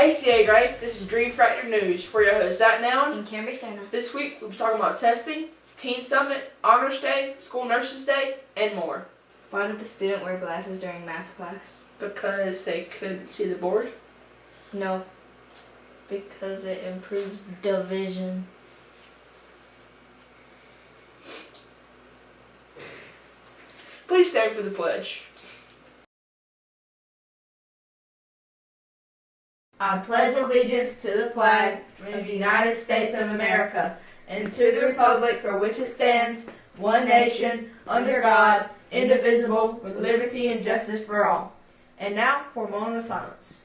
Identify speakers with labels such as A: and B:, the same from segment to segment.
A: Hey CA Gray, this is Dream Fractor News. We're your hosts, Zach Noun
B: and Canberra Santa.
A: This week we'll be talking about testing, Teen Summit, Honors Day, School Nurses Day, and more.
B: Why did the student wear glasses during math class?
A: Because they couldn't see the board.
B: No, because it improves division.
A: Please stand for the pledge.
C: I pledge allegiance to the flag of the United States of America and to the republic for which it stands, one nation, under God, indivisible, with liberty and justice for all. And now for a moment of silence.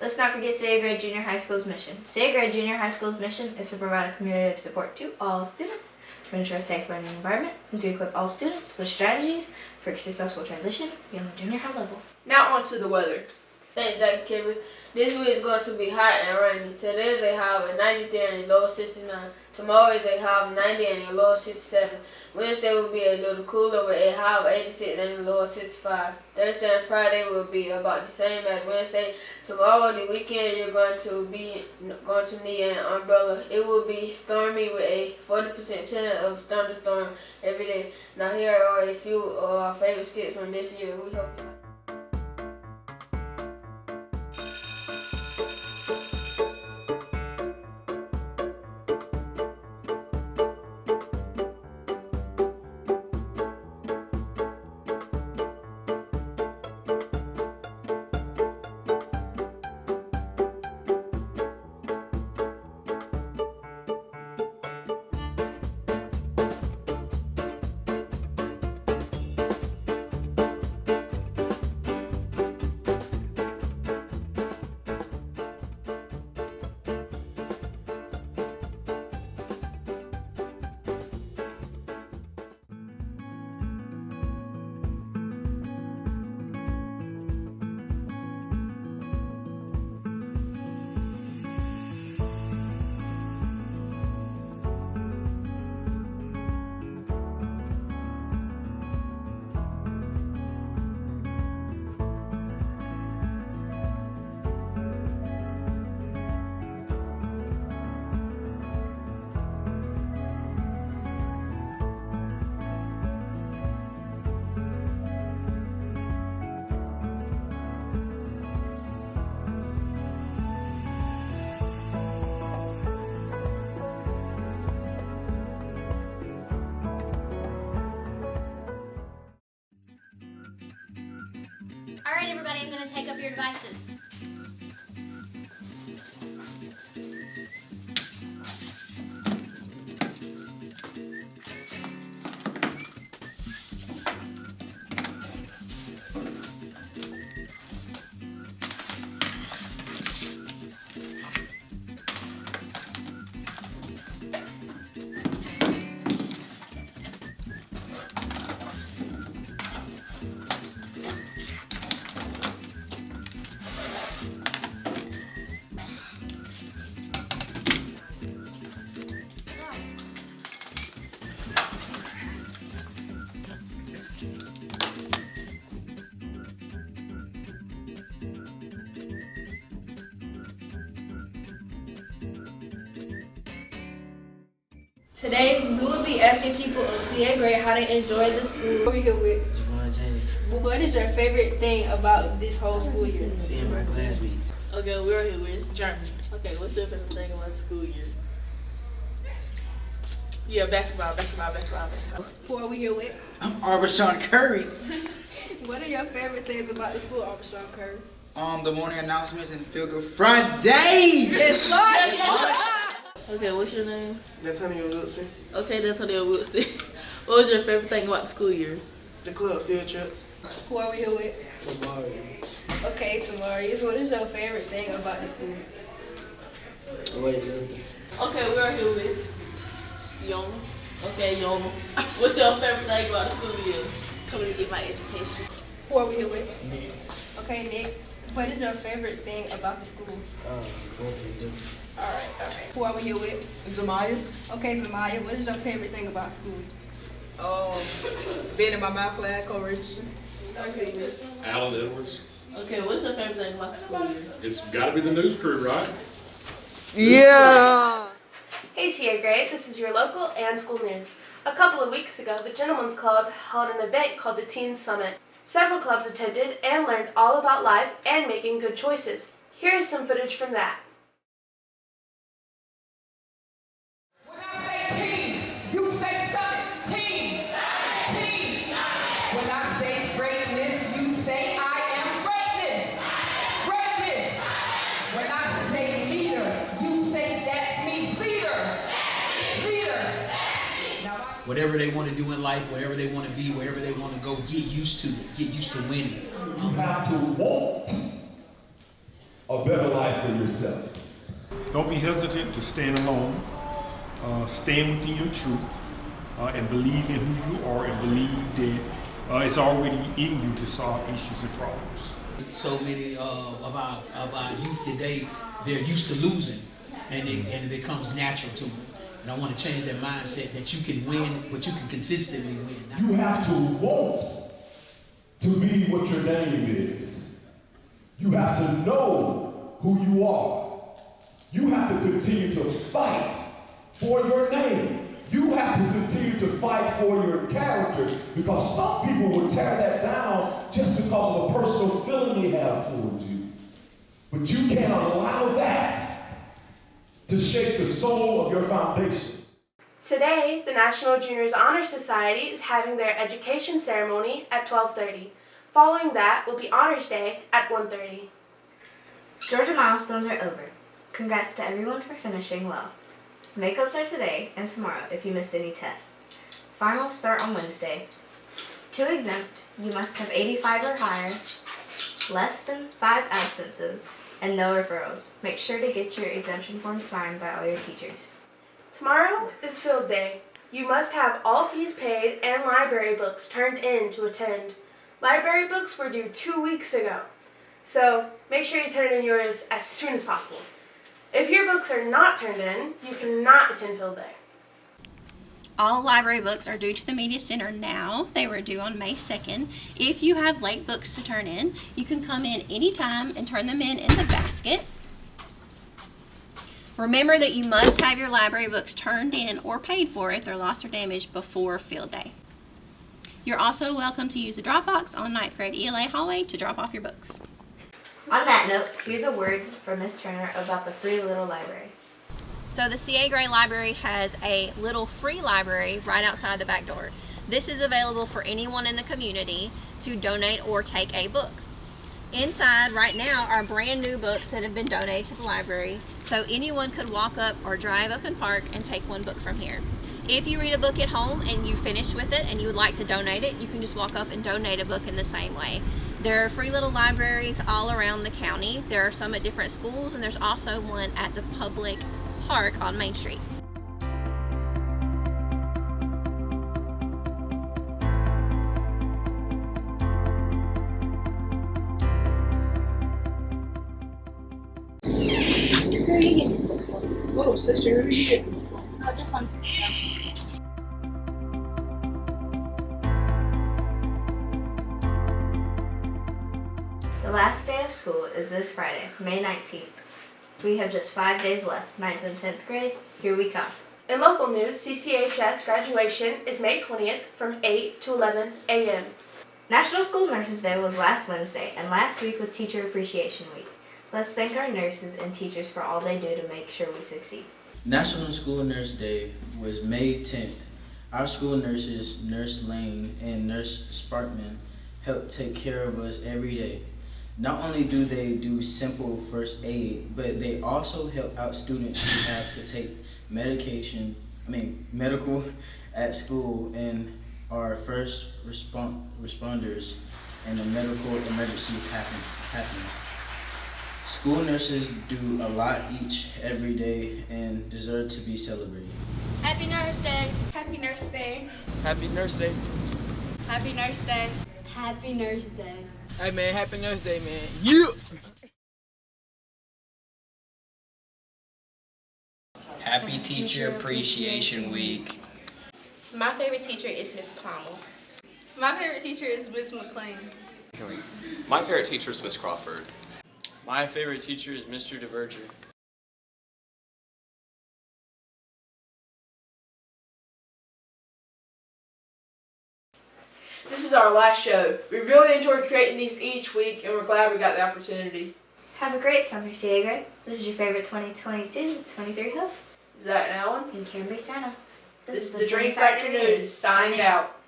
B: Let's not forget CA Gray Junior High School's mission. CA Gray Junior High School's mission is to provide a community of support to all students, to ensure a safe learning environment, and to equip all students with strategies for a successful transition beyond the junior high level.
A: Now on to the weather.
D: Thanks, Dr. Kibble. This week is going to be hot and rainy. Today is a high of 93 and a low of 69. Tomorrow is a high of 90 and a low of 67. Wednesday will be a little cooler with a high of 86 and a low of 65. Thursday and Friday will be about the same as Wednesday. Tomorrow, the weekend, you're going to need an umbrella. It will be stormy with a 40% chance of thunderstorm every day. Now here are a few of our favorite skits from this year. We hope you like.
E: Alright everybody, I'm going to take up your devices.
F: Today, we will be asking people of CA Gray how they enjoy the school. We're here with
G: Javon James.
F: what is your favorite thing about this whole school year?
G: Seeing my classmates.
H: Okay, we're here with Jeremy. Okay, what's your favorite thing about the school year? Yeah, basketball.
F: Who are we here with?
I: I'm Arbashon Curry.
F: What are your favorite things about the school, Officer Curry?
I: The morning announcements and Feel Good Friday.
F: Yes, Lord.
H: Okay, what's your name?
J: Antonio Wilson.
H: Okay, that's Antonio Woodson. What was your favorite thing about the school year?
J: The club field trips.
F: Who are we here with?
J: Tomorrow.
F: Okay, Tamarius, what is your favorite thing about the school?
H: Okay, we're here with Yoma. Okay, Yoma. What's your favorite thing about the school year?
F: Coming to get my education. Who are we here with? Nick. Okay, Nick. What is your favorite thing about the school?
G: Going to the gym.
F: Alright. Who are we here with?
J: Zamaya.
F: Okay, Zamaya, what is your favorite thing about school?
J: Being in my math class, co-registering.
F: Okay.
G: Alan Edwards.
H: Okay, what's your favorite thing about the school year?
G: It's got to be the news crew, right?
J: Yeah.
K: Hey CA grade, this is your local and school news. A couple of weeks ago, the Gentlemen's Club held an event called the Teen Summit. Several clubs attended and learned all about life and making good choices. Here is some footage from that.
L: When I say teen, you say summit. Teen. Teen. When I say greatness, you say I am greatness. Greatness. When I say leader, you say that's me. Leader. Leader.
M: Whatever they want to do in life, whatever they want to be, wherever they want to go, get used to it. Get used to winning.
N: You have to want a better life for yourself.
O: Don't be hesitant to stand alone. Stand within your truth and believe in who you are and believe that it's already in you to solve issues and problems.
M: So many of our youth today, they're used to losing, and it becomes natural to them. And I want to change their mindset that you can win, but you can consistently win.
N: You have to want to be what your name is. You have to know who you are. You have to continue to fight for your name. You have to continue to fight for your character, because some people will tear that down just because of a personal feeling they have towards you. But you can't allow that to shape the soul of your foundation.
K: Today, the National Juniors Honor Society is having their education ceremony at 12:30. Following that will be Honors Day at 1:30.
B: Georgia milestones are over. Congrats to everyone for finishing well. Makeups are today and tomorrow if you missed any tests. Finals start on Wednesday. To exempt, you must have 85 or higher, less than 5 absences, and no referrals. Make sure to get your exemption form signed by all your teachers.
K: Tomorrow is field day. You must have all fees paid and library books turned in to attend. Library books were due 2 weeks ago, so make sure you turn in yours as soon as possible. If your books are not turned in, you cannot attend field day.
E: All library books are due to the Media Center now. They were due on May 2nd. If you have late books to turn in, you can come in anytime and turn them in the basket. Remember that you must have your library books turned in or paid for if they're lost or damaged before field day. You're also welcome to use the drop box on the 9th grade ELA hallway to drop off your books.
B: On that note, here's a word from Miss Turner about the free little library.
E: So the CA Gray Library has a little free library right outside the back door. This is available for anyone in the community to donate or take a book. Inside right now are brand new books that have been donated to the library, so anyone could walk up or drive up and park and take one book from here. If you read a book at home and you finish with it and you would like to donate it, you can just walk up and donate a book in the same way. There are free little libraries all around the county. There are some at different schools, and there's also one at the public park on Main Street.
A: Who are you getting? Little sister, who are you getting?
E: Oh, just one.
B: The last day of school is this Friday, May 19th. We have just 5 days left. 9th and 10th grade, here we come.
K: In local news, CCHS graduation is May 20th from 8 to 11 a.m.
B: National School Nurses Day was last Wednesday, and last week was Teacher Appreciation Week. Let's thank our nurses and teachers for all they do to make sure we succeed.
I: National School Nurse Day was May 10th. Our school nurses, Nurse Lane and Nurse Sparkman, help take care of us every day. Not only do they do simple first aid, but they also help out students who have to take medical at school and are first responders and a medical emergency happens. School nurses do a lot every day and deserve to be celebrated.
E: Happy Nurse Day.
F: Happy Nurse Day.
J: Happy Nurse Day.
E: Happy Nurse Day.
F: Happy Nurse Day.
J: Hey man, happy Nurse Day, man. Yeah.
P: Happy Teacher Appreciation Week.
Q: My favorite teacher is Miss Pommel.
R: My favorite teacher is Miss McLean.
S: My favorite teacher is Miss Crawford.
P: My favorite teacher is Mr. DeVerger.
A: This is our last show. We really enjoyed creating these each week, and we're glad we got the opportunity.
B: Have a great summer, CA Gray. This is your favorite 2022-23 host,
A: Zach and Alan.
B: and Cambry Santa.
A: This is the Dream Factor News, signing out.